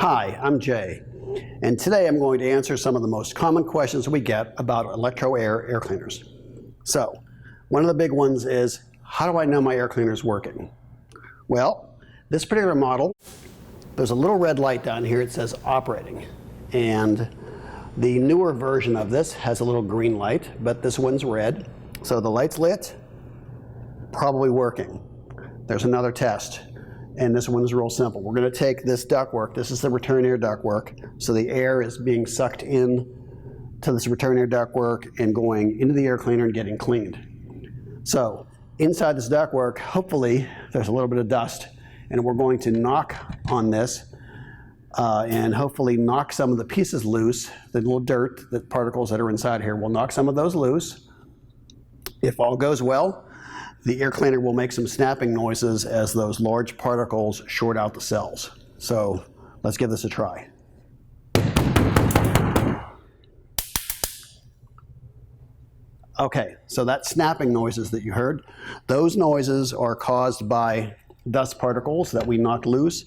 Hi, I'm Jay, and today I'm going to answer some of the most common questions we get about Electro-Air air cleaners. So, one of the big ones is, how do I know my air cleaner is working? Well, this particular model, there's a little red light down here. It says operating, and the newer version of this has a little green light, but this one's red. So the light's lit, probably working. There's another test. And this one's real simple. We're going to take this ductwork. This is the return air ductwork. So the air is being sucked in to this return air ductwork and going into the air cleaner and getting cleaned. So inside this ductwork, hopefully there's a little bit of dust, and we're going to knock on this and hopefully knock some of the pieces loose. The little dirt, the particles that are inside here, we'll knock some of those loose. If all goes well, the air cleaner will make some snapping noises as those large particles short out the cells. So let's give this a try. Okay, so that snapping noises that you heard, those noises are caused by dust particles that we knocked loose,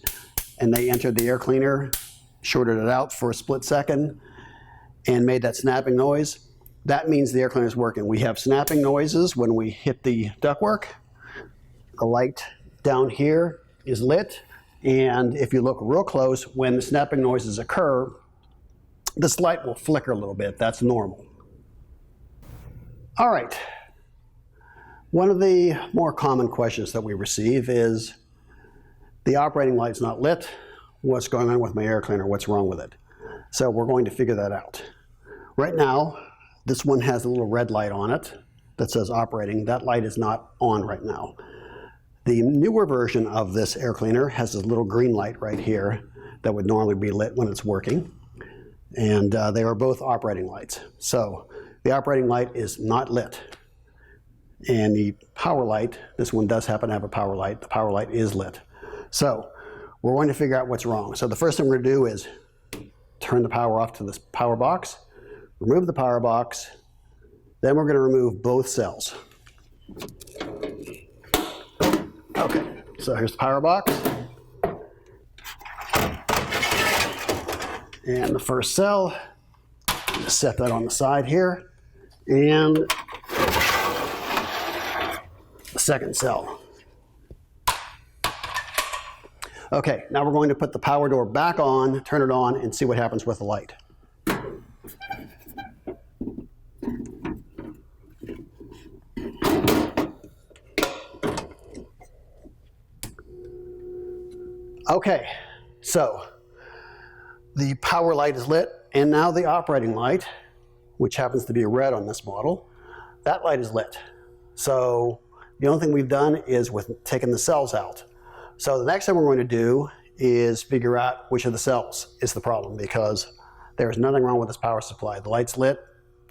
and they entered the air cleaner, shorted it out for a split second, and made that snapping noise. That means the air cleaner is working. We have snapping noises when we hit the ductwork. The light down here is lit, and if you look real close, when the snapping noises occur, this light will flicker a little bit. That's normal. All right. One of the more common questions that we receive is, the operating light's not lit. What's going on with my air cleaner? What's wrong with it? So we're going to figure that out. Right now, this one has a little red light on it that says operating. That light is not on right now. The newer version of this air cleaner has this little green light right here that would normally be lit when it's working. And they are both operating lights. So the operating light is not lit. And the power light, this one does happen to have a power light. The power light is lit. So we're going to figure out what's wrong. So the first thing we're going to do is turn the power off to this power box. Remove the power box, then we're going to remove both cells. Okay, so here's the power box. And the first cell, just set that on the side here. And the second cell. Okay, now we're going to put the power door back on, turn it on, and see what happens with the light. Okay, so the power light is lit, and now the operating light, which happens to be red on this model, that light is lit. So the only thing we've done is taken the cells out. So the next thing we're going to do is figure out which of the cells is the problem, because there's nothing wrong with this power supply. The light's lit,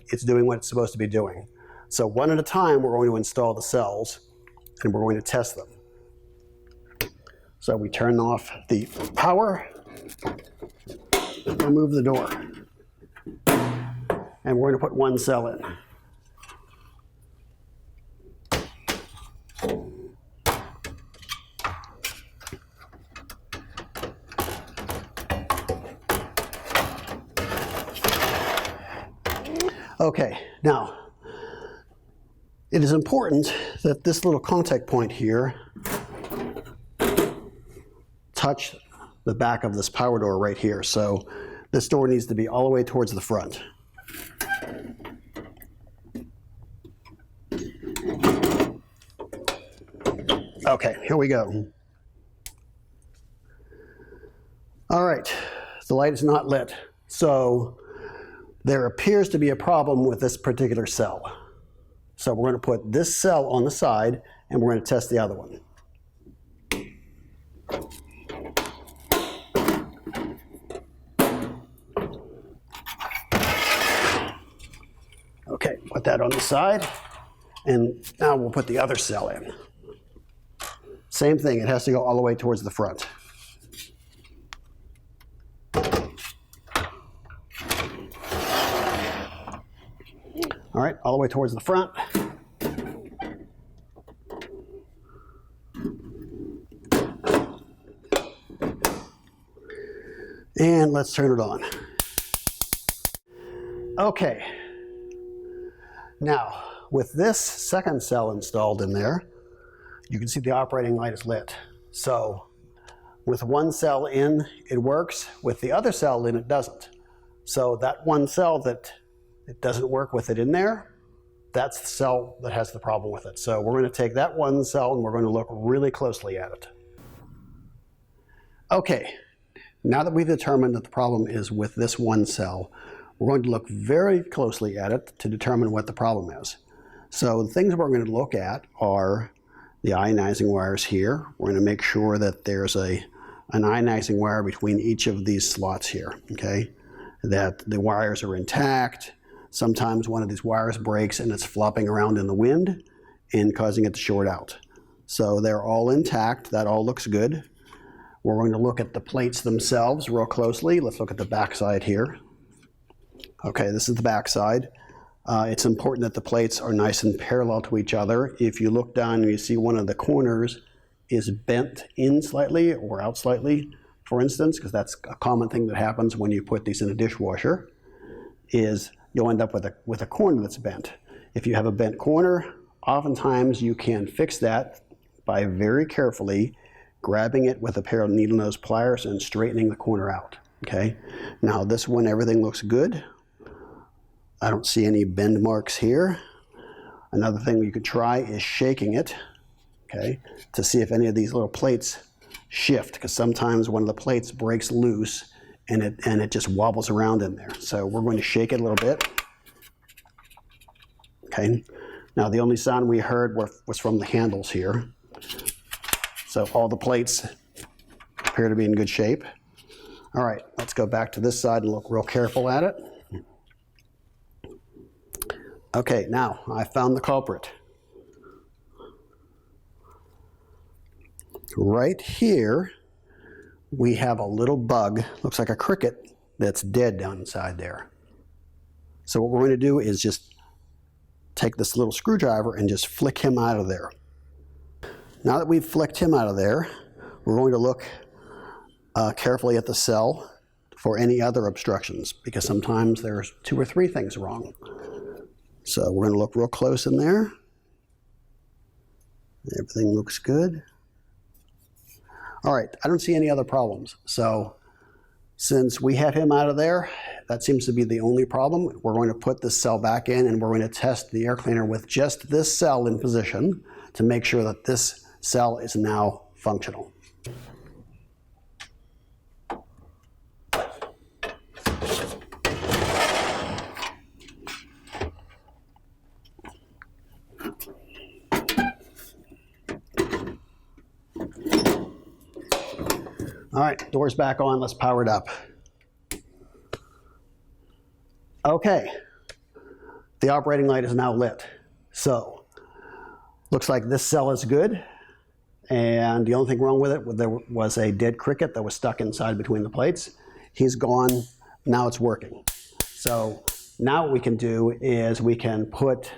it's doing what it's supposed to be doing. So one at a time, we're going to install the cells, and we're going to test them. So we turn off the power, remove the door, and we're going to put one cell in. Okay, now, it is important that this little contact point here touch the back of this power door right here. So this door needs to be all the way towards the front. Okay, here we go. All right, the light is not lit. So there appears to be a problem with this particular cell. So we're going to put this cell on the side, and we're going to test the other one. Okay, put that on the side, and now we'll put the other cell in. Same thing, it has to go all the way towards the front. All right, all the way towards the front. And let's turn it on. Okay. Now, with this second cell installed in there, you can see the operating light is lit. So with one cell in, it works. With the other cell in, it doesn't. So that one cell that it doesn't work with it in there, that's the cell that has the problem with it. So we're going to take that one cell and we're going to look really closely at it. Okay, now that we've determined that the problem is with this one cell, we're going to look very closely at it to determine what the problem is. So the things we're going to look at are the ionizing wires here. We're going to make sure that there's an ionizing wire between each of these slots here, okay? That the wires are intact. Sometimes one of these wires breaks and it's flopping around in the wind and causing it to short out. So they're all intact. That all looks good. We're going to look at the plates themselves real closely. Let's look at the back side here. Okay, this is the back side. It's important that the plates are nice and parallel to each other. If you look down and you see one of the corners is bent in slightly or out slightly, for instance, because that's a common thing that happens when you put these in a dishwasher, is you'll end up with a corner that's bent. If you have a bent corner, oftentimes you can fix that by very carefully grabbing it with a pair of needle nose pliers and straightening the corner out, okay? Now this one, everything looks good. I don't see any bend marks here. Another thing you could try is shaking it, okay, to see if any of these little plates shift, because sometimes one of the plates breaks loose and it just wobbles around in there. So we're going to shake it a little bit. Okay, now the only sound we heard was from the handles here. So all the plates appear to be in good shape. All right, let's go back to this side and look real careful at it. Okay, now I found the culprit. Right here, we have a little bug, looks like a cricket, that's dead down inside there. So what we're going to do is just take this little screwdriver and just flick him out of there. Now that we've flicked him out of there, we're going to look carefully at the cell for any other obstructions, because sometimes there's 2 or 3 things wrong. So we're going to look real close in there. Everything looks good. All right, I don't see any other problems. So since we have him out of there, that seems to be the only problem. We're going to put this cell back in and we're going to test the air cleaner with just this cell in position to make sure that this cell is now functional. All right, door's back on, let's power it up. Okay, the operating light is now lit. So, looks like this cell is good, and the only thing wrong with it, there was a dead cricket that was stuck inside between the plates. He's gone, now it's working. So, now what we can do is we can put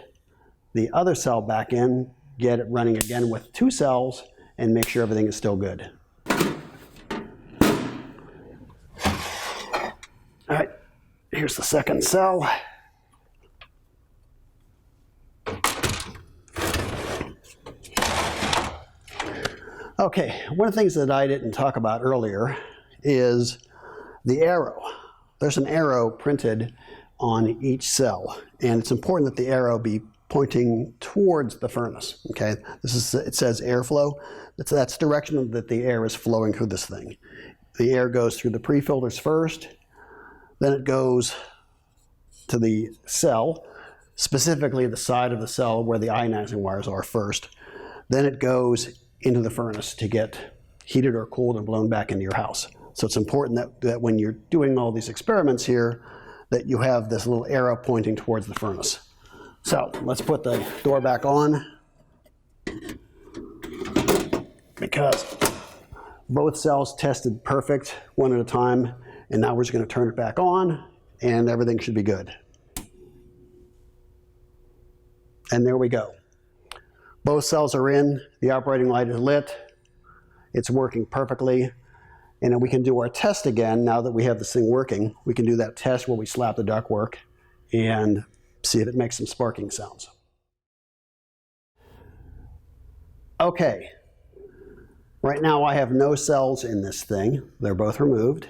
the other cell back in, get it running again with 2 cells, and make sure everything is still good. All right, here's the second cell. Okay, one of the things that I didn't talk about earlier is the arrow. There's an arrow printed on each cell, and it's important that the arrow be pointing towards the furnace, okay? It says airflow. That's the direction that the air is flowing through this thing. The air goes through the pre-filters first, then it goes to the cell, specifically the side of the cell where the ionizing wires are first. Then it goes into the furnace to get heated or cooled and blown back into your house. So it's important that when you're doing all these experiments here, that you have this little arrow pointing towards the furnace. So let's put the door back on, because both cells tested perfect one at a time. And now we're just going to turn it back on, and everything should be good. And there we go. Both cells are in. The operating light is lit. It's working perfectly. And then we can do our test again now that we have this thing working. We can do that test where we slap the ductwork and see if it makes some sparking sounds. Okay, right now I have no cells in this thing. They're both removed.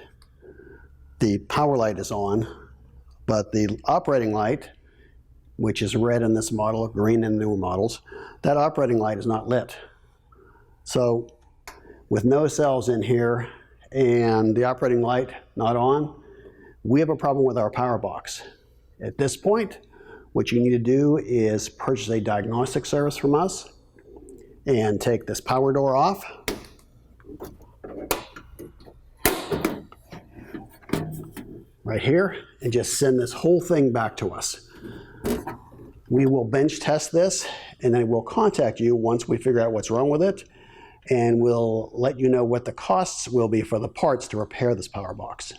The power light is on, but the operating light, which is red in this model, green in newer models, that operating light is not lit. So with no cells in here and the operating light not on, we have a problem with our power box. At this point, what you need to do is purchase a diagnostic service from us and take this power door off. Right here, and just send this whole thing back to us. We will bench test this, and then we'll contact you once we figure out what's wrong with it, and we'll let you know what the costs will be for the parts to repair this power box.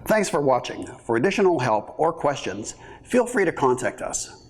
Thanks for watching. For additional help or questions, feel free to contact us.